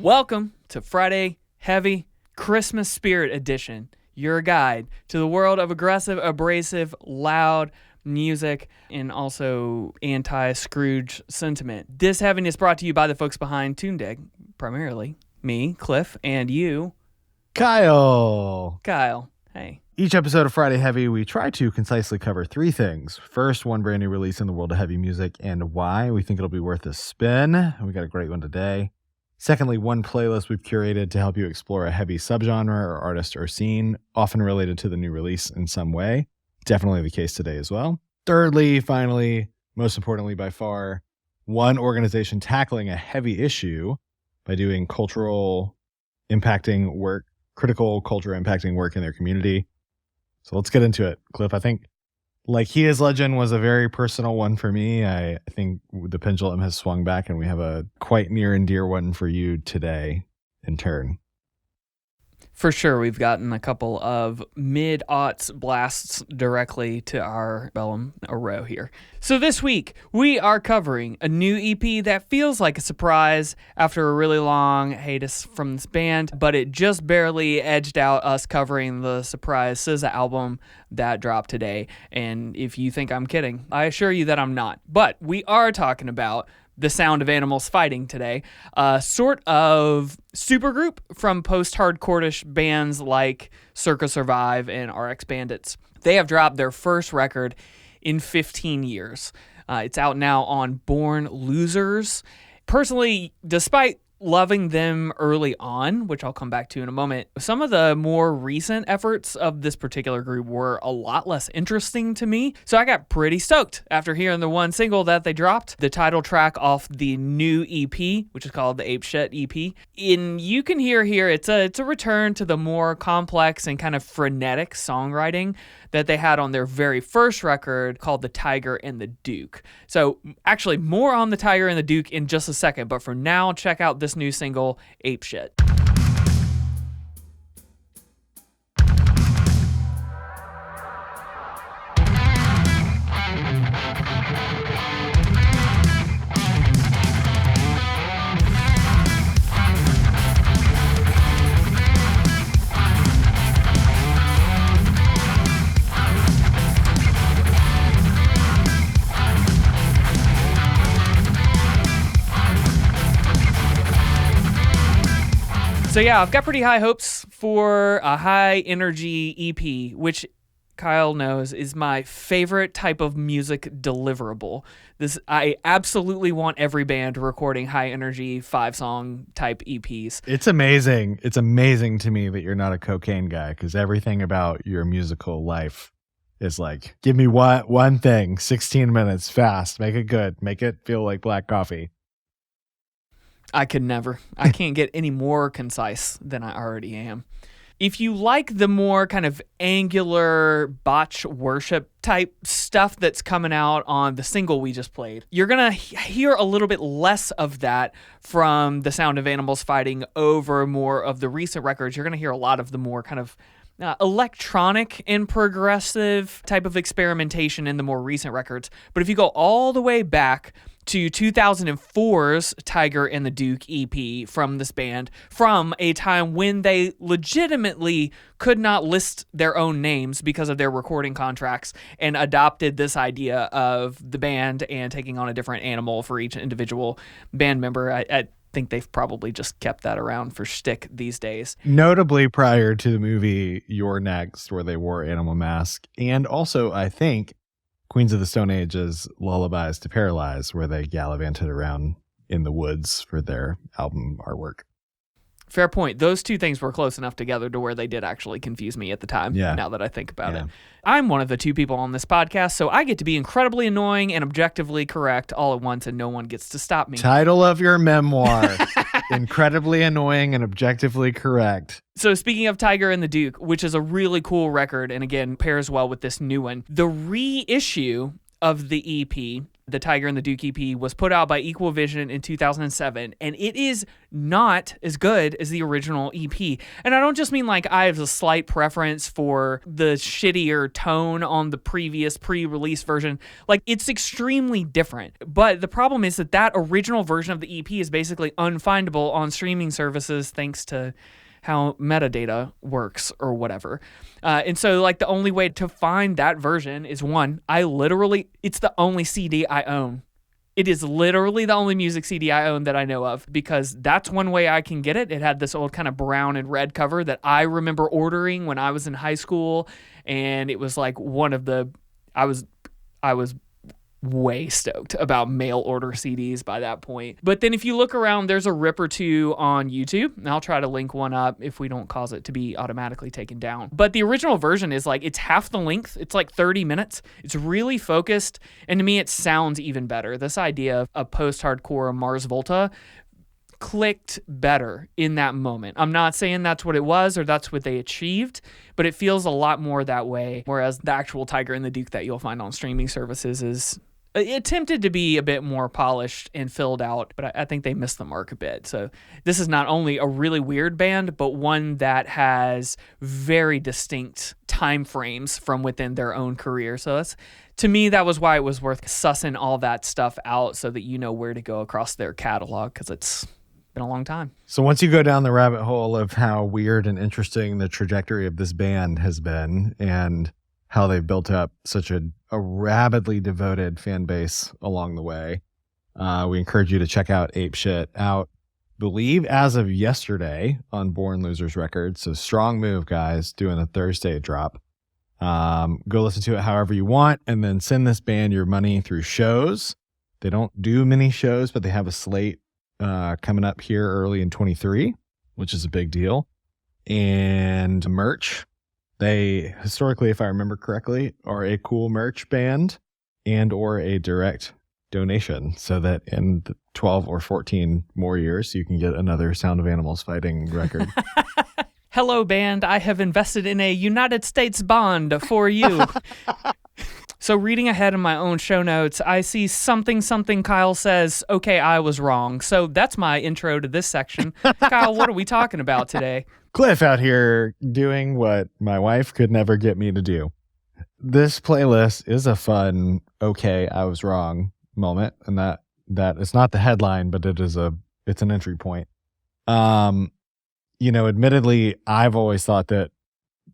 Welcome to Friday Heavy Christmas Spirit Edition, your guide to the world of aggressive, abrasive, loud music, and also anti-Scrooge sentiment. This heaviness brought to you by the folks behind TuneDig, primarily me, Cliff, and you, Kyle. Hey. Each episode of Friday Heavy, we try to concisely cover three things. First, one brand new release in the world of heavy music and why we think it'll be worth a spin. We got a great one today. Secondly, one playlist we've curated to help you explore a heavy subgenre or artist or scene, often related to the new release in some way. Definitely the case today as well. Thirdly, finally, most importantly by far, one organization tackling a heavy issue by doing critical culture impacting work in their community. So let's get into it. Cliff, I think Like He Is Legend was a very personal one for me. I think the pendulum has swung back and we have a quite near and dear one for you today in turn. For sure, we've gotten a couple of mid-aughts blasts directly to our bellum row here. So this week, we are covering a new EP that feels like a surprise after a really long hiatus from this band, but it just barely edged out us covering the surprise SZA album that dropped today. And if you think I'm kidding, I assure you that I'm not. But we are talking about The Sound of Animals Fighting today, a sort of supergroup from post-hardcore-ish bands like Circa Survive and RX Bandits. They have dropped their first record in 15 years. It's out now on Born Losers. Personally, despite loving them early on, which I'll come back to in a moment, some of the more recent efforts of this particular group were a lot less interesting to me. So I got pretty stoked after hearing the one single that they dropped, the title track off the new EP, which is called the Ape Shit EP. And you can hear here, it's a return to the more complex and kind of frenetic songwriting that they had on their very first record called The Tiger and the Duke. So actually more on The Tiger and the Duke in just a second, but for now, check out this new single, Ape Shit. So yeah, I've got pretty high hopes for a high energy EP, which Kyle knows is my favorite type of music deliverable. I absolutely want every band recording high energy 5-song type EPs. It's amazing. It's amazing to me that you're not a cocaine guy, because everything about your musical life is like, give me one thing, 16 minutes, fast, make it good, make it feel like black coffee. I could never. I can't get any more concise than I already am. If you like the more kind of angular botch worship type stuff that's coming out on the single we just played, you're going to hear a little bit less of that from The Sound of Animals Fighting over more of the recent records. You're going to hear a lot of the more kind of electronic and progressive type of experimentation in the more recent records. But if you go all the way back to 2004's Tiger and the Duke EP from this band, from a time when they legitimately could not list their own names because of their recording contracts, and adopted this idea of the band and taking on a different animal for each individual band member. I think they've probably just kept that around for shtick these days. Notably prior to the movie You're Next, where they wore animal masks, and also, I think, Queens of the Stone Age's Lullabies to Paralyze, where they gallivanted around in the woods for their album artwork. Fair point. Those two things were close enough together to where they did actually confuse me at the time, now that I think about it. I'm one of the two people on this podcast, so I get to be incredibly annoying and objectively correct all at once, and no one gets to stop me. Title of your memoir, Incredibly Annoying and Objectively Correct. So speaking of Tiger and the Duke, which is a really cool record, and again, pairs well with this new one, the reissue of the EP The Tiger and the Duke EP was put out by Equal Vision in 2007, and it is not as good as the original EP. And I don't just mean like I have a slight preference for the shittier tone on the previous pre-release version. Like, it's extremely different. But the problem is that original version of the EP is basically unfindable on streaming services thanks to how metadata works or whatever. And so like the only way to find that version is it's the only CD I own. It is literally the only music CD I own that I know of, because that's one way I can get it. It had this old kind of brown and red cover that I remember ordering when I was in high school. And it was like I was way stoked about mail order CDs by that point. But then if you look around, there's a rip or two on YouTube, and I'll try to link one up if we don't cause it to be automatically taken down. But the original version is like, it's half the length. It's like 30 minutes. It's really focused. And to me, it sounds even better. This idea of post-hardcore Mars Volta clicked better in that moment. I'm not saying that's what it was or that's what they achieved, but it feels a lot more that way. Whereas the actual Tiger and the Duke that you'll find on streaming services is attempted to be a bit more polished and filled out, but I think they missed the mark a bit. So this is not only a really weird band, but one that has very distinct time frames from within their own career. So to me, that was why it was worth sussing all that stuff out so that you know where to go across their catalog, because it's been a long time. So once you go down the rabbit hole of how weird and interesting the trajectory of this band has been and how they've built up such a rabidly devoted fan base along the way, we encourage you to check out Ape Shit out, believe as of yesterday on Born Losers Records. So strong move, guys, doing a Thursday drop. Go listen to it however you want, and then send this band your money through shows. They don't do many shows, but they have a slate coming up here early in 23, which is a big deal. And merch. They historically, if I remember correctly, are a cool merch band and or a direct donation, so that in 12 or 14 more years, you can get another Sound of Animals Fighting record. Hello, band. I have invested in a United States bond for you. So reading ahead in my own show notes, I see something Kyle says, okay, I was wrong. So that's my intro to this section. Kyle, what are we talking about today? Cliff out here doing what my wife could never get me to do. This playlist is a fun, okay, I was wrong moment. And that is not the headline, but it's an entry point. Admittedly, I've always thought that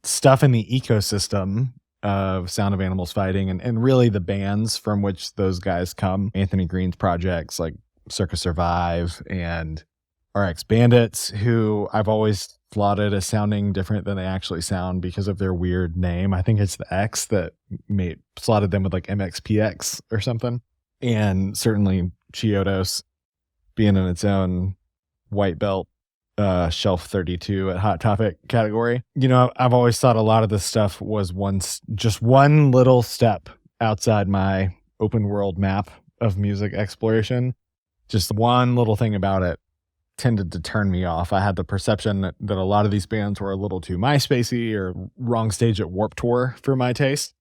stuff in the ecosystem of Sound of Animals Fighting and really the bands from which those guys come, Anthony Green's projects like Circus Survive and RX Bandits, who I've always lauded as sounding different than they actually sound because of their weird name. I think it's the X that slotted them with like MXPX or something. And certainly Chiodos being in its own white belt shelf 32 at Hot Topic category. I've always thought a lot of this stuff was just one little step outside my open world map of music exploration. Just one little thing about it tended to turn me off. I had the perception that a lot of these bands were a little too MySpacey or wrong stage at Warped Tour for my taste.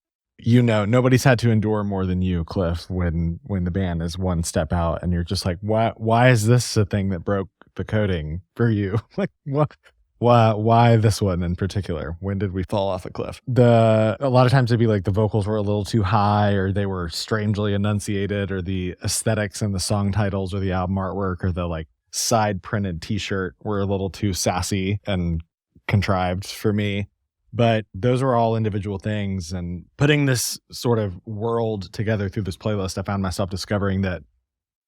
Nobody's had to endure more than you, Cliff, when the band is one step out and you're just like, why is this a thing that broke the coding for you? Like, what? Why this one in particular? When did we fall off a cliff? A lot of times it'd be like the vocals were a little too high, or they were strangely enunciated, or the aesthetics and the song titles or the album artwork or the like side printed t-shirt were a little too sassy and contrived for me. But those were all individual things, and putting this sort of world together through this playlist, I found myself discovering that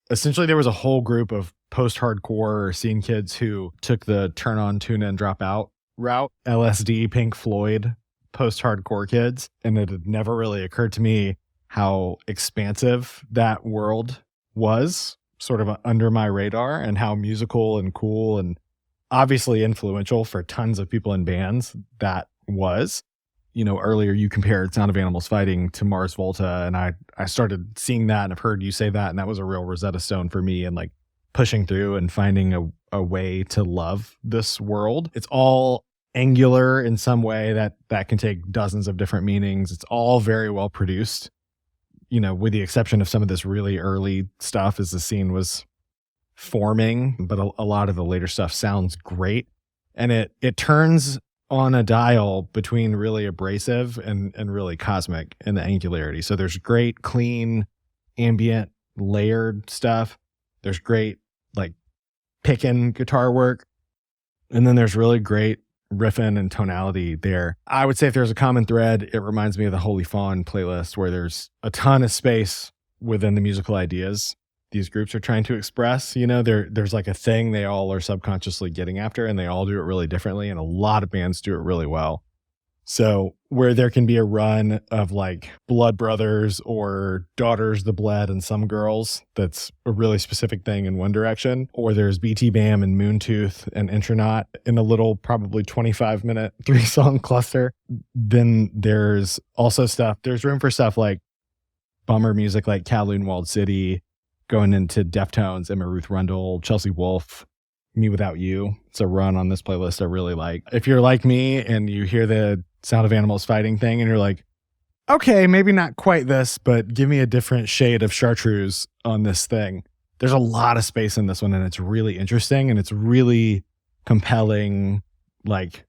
essentially there was a whole group of post-hardcore scene kids who took the turn on, tune in, drop out route, LSD, Pink Floyd, post-hardcore kids. And it had never really occurred to me how expansive that world was, sort of under my radar, and how musical and cool and obviously influential for tons of people in bands that was. Earlier you compared Sound of Animals Fighting to Mars Volta, and I started seeing that and I've heard you say that, and that was a real Rosetta Stone for me, and like pushing through and finding a way to love this world. It's all angular in some way that can take dozens of different meanings. It's all very well produced. with the exception of some of this really early stuff as the scene was forming, but a lot of the later stuff sounds great. And it turns on a dial between really abrasive and really cosmic in the angularity. So there's great, clean, ambient, layered stuff. There's great, like, picking guitar work. And then there's really great riffing and tonality there. I would say if there's a common thread, it reminds me of the Holy Fawn playlist, where there's a ton of space within the musical ideas these groups are trying to express. There's like a thing they all are subconsciously getting after, and they all do it really differently, and a lot of bands do it really well. So where there can be a run of like Blood Brothers or Daughters the Bled and Some Girls, that's a really specific thing in one direction, or there's BT Bam and Moontooth and Intronaut in a little probably 25-minute 3-song cluster, then there's also there's room for stuff like bummer music like Kowloon Walled City, going into Deftones, Emma Ruth Rundle, Chelsea Wolfe, Me Without You. It's a run on this playlist I really like. If you're like me and you hear the Sound of Animals Fighting thing and you're like, okay, maybe not quite this, but give me a different shade of chartreuse on this thing. There's a lot of space in this one, and it's really interesting, and it's really compelling, like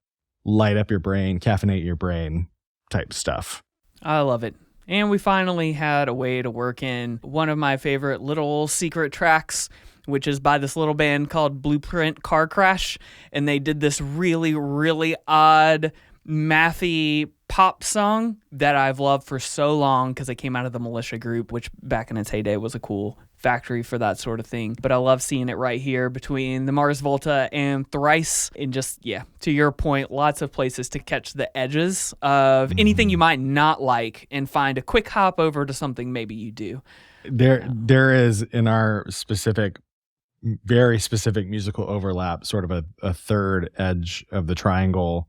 light up your brain, caffeinate your brain type stuff. I love it. And we finally had a way to work in one of my favorite little secret tracks, which is by this little band called Blueprint Car Crash. And they did this really, really odd, mathy pop song that I've loved for so long because it came out of the Militia Group, which back in its heyday was a cool factory for that sort of thing. But I love seeing it right here between the Mars Volta and Thrice. And just, yeah, to your point, lots of places to catch the edges of anything you might not like and find a quick hop over to something maybe you do. There is, in our very specific musical overlap, sort of a third edge of the triangle.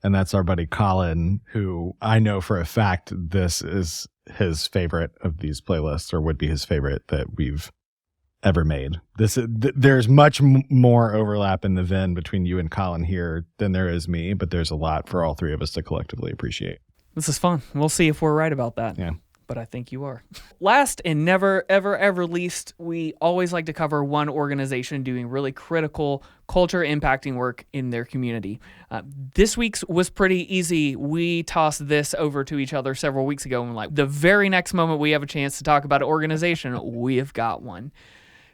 And that's our buddy Colin, who I know for a fact this is his favorite of these playlists, or would be his favorite that we've ever made. There's much more overlap in the Venn between you and Colin here than there is me, but there's a lot for all three of us to collectively appreciate. This is fun. We'll see if we're right about that. Yeah. But I think you are. Last and never, ever, ever least, we always like to cover one organization doing really critical culture impacting work in their community. This week's was pretty easy. We tossed this over to each other several weeks ago, and like the very next moment we have a chance to talk about an organization, we have got one.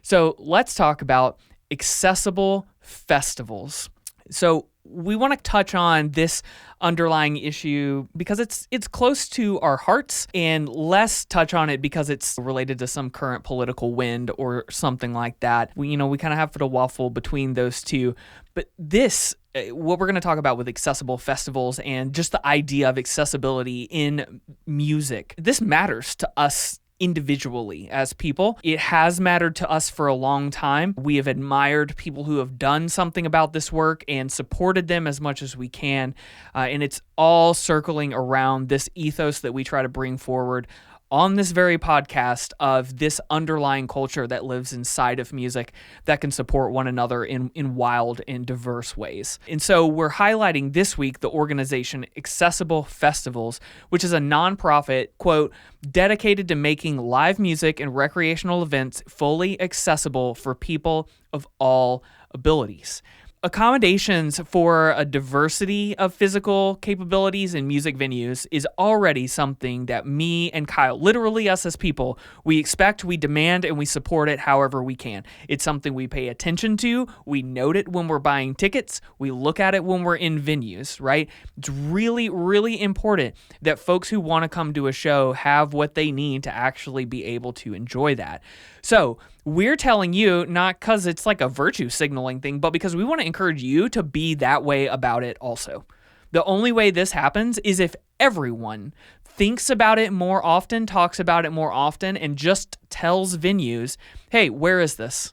So let's talk about accessible festivals. So we want to touch on this underlying issue because it's close to our hearts, and less touch on it because it's related to some current political wind or something like that. We kind of have to waffle between those two. But this, what we're going to talk about with accessible festivals and just the idea of accessibility in music, this matters to us individually as people. It has mattered to us for a long time. We have admired people who have done something about this work and supported them as much as we can. And it's all circling around this ethos that we try to bring forward on this very podcast of this underlying culture that lives inside of music that can support one another in wild and diverse ways. And so we're highlighting this week the organization Accessible Festivals, which is a nonprofit, quote, dedicated to making live music and recreational events fully accessible for people of all abilities. Accommodations for a diversity of physical capabilities in music venues is already something that me and Kyle, literally us as people, we expect, we demand, and we support it however we can. It's something we pay attention to. We note it when we're buying tickets. We look at it when we're in venues, right? It's really, really important that folks who want to come to a show have what they need to actually be able to enjoy that. So we're telling you, not because it's like a virtue signaling thing, but because we want to encourage you to be that way about it also. The only way this happens is if everyone thinks about it more often, talks about it more often, and just tells venues, hey, where is this?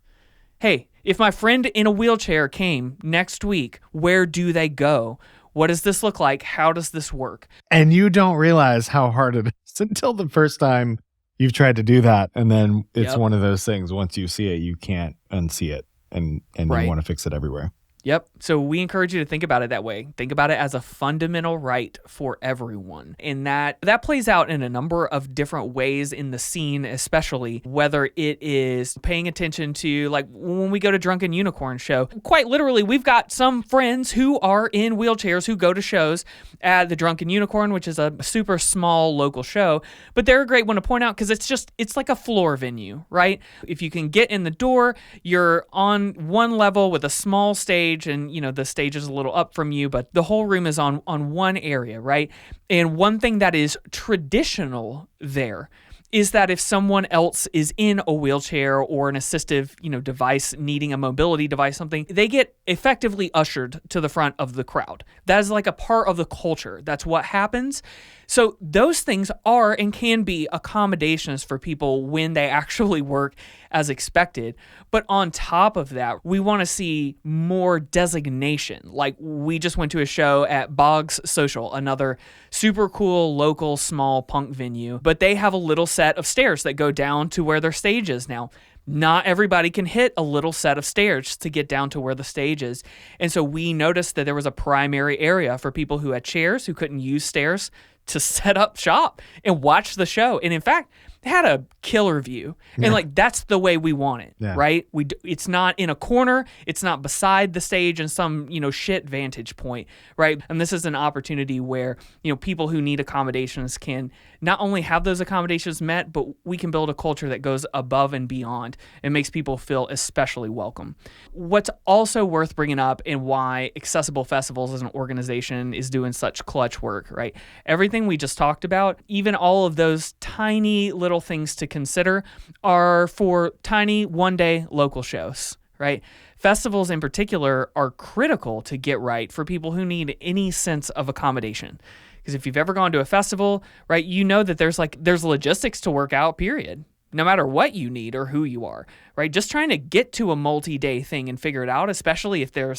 Hey, if my friend in a wheelchair came next week, where do they go? What does this look like? How does this work? And you don't realize how hard it is until the first time you've tried to do that, and then it's one of those things. Once you see it, you can't unsee it, and right. You want to fix it everywhere. Yep. So we encourage you to think about it that way. Think about it as a fundamental right for everyone. And that plays out in a number of different ways in the scene, especially whether it is paying attention to, like when we go to Drunken Unicorn show, quite literally, we've got some friends who are in wheelchairs who go to shows at the Drunken Unicorn, which is a super small local show, but they're a great one to point out because it's like a floor venue, right? If you can get in the door, you're on one level with a small stage, and the stage is a little up from you, but the whole room is on one area, right? And one thing that is traditional there is that if someone else is in a wheelchair or an assistive, device, needing a mobility device, something, they get effectively ushered to the front of the crowd. That is like a part of the culture. That's what happens. So those things are and can be accommodations for people when they actually work as expected. But on top of that, we want to see more designation. Like we just went to a show at Boggs Social, another super cool local small punk venue, but they have a little set of stairs that go down to where their stage is now. Not everybody can hit a little set of stairs to get down to where the stage is. And so we noticed that there was a primary area for people who had chairs, who couldn't use stairs, to set up shop and watch the show. And in fact, it had a killer view. And that's the way we want it, right? It's not in a corner. It's not beside the stage in some, shit vantage point, right? And this is an opportunity where, people who need accommodations can not only have those accommodations met, but we can build a culture that goes above and beyond and makes people feel especially welcome. What's also worth bringing up and why Accessible Festivals as an organization is doing such clutch work, right? Everything we just talked about, even all of those tiny little things to consider, are for tiny one-day local shows, right? Festivals in particular are critical to get right for people who need any sense of accommodation. Because if you've ever gone to a festival, right, that there's logistics to work out, period. No matter what you need or who you are, right? Just trying to get to a multi-day thing and figure it out, especially if you're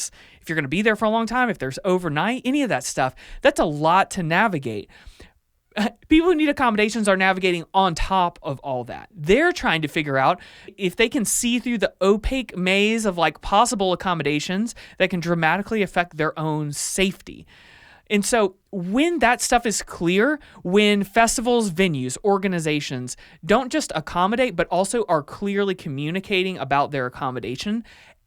going to be there for a long time, if there's overnight, any of that stuff, that's a lot to navigate. People who need accommodations are navigating on top of all that. They're trying to figure out if they can see through the opaque maze of possible accommodations that can dramatically affect their own safety. And so when that stuff is clear, when festivals, venues, organizations don't just accommodate, but also are clearly communicating about their accommodation,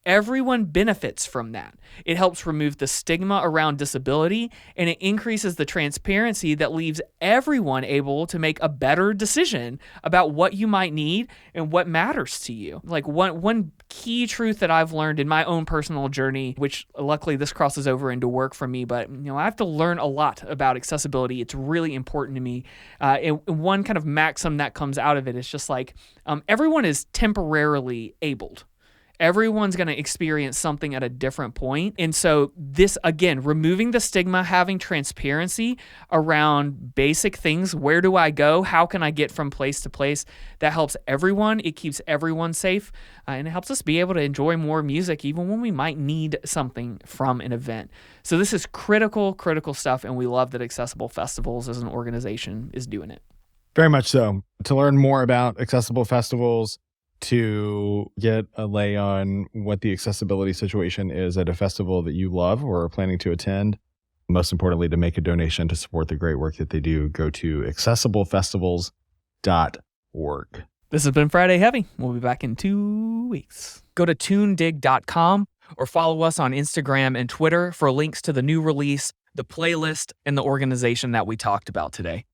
everyone benefits from that. It helps remove the stigma around disability, and it increases the transparency that leaves everyone able to make a better decision about what you might need and what matters to you. Like one key truth that I've learned in my own personal journey, which luckily this crosses over into work for me, but I have to learn a lot about accessibility. It's really important to me. And one kind of maxim that comes out of it is just everyone is temporarily abled. Everyone's going to experience something at a different point. And so this, again, removing the stigma, having transparency around basic things. Where do I go? How can I get from place to place? That helps everyone. It keeps everyone safe. And it helps us be able to enjoy more music even when we might need something from an event. So this is critical stuff. And we love that Accessible Festivals as an organization is doing it. Very much so. To learn more about Accessible Festivals, to get a lay on what the accessibility situation is at a festival that you love or are planning to attend, most importantly, to make a donation to support the great work that they do, go to accessiblefestivals.org. This has been Friday Heavy. We'll be back in 2 weeks. Go to tunedig.com or follow us on Instagram and Twitter for links to the new release, the playlist, and the organization that we talked about today.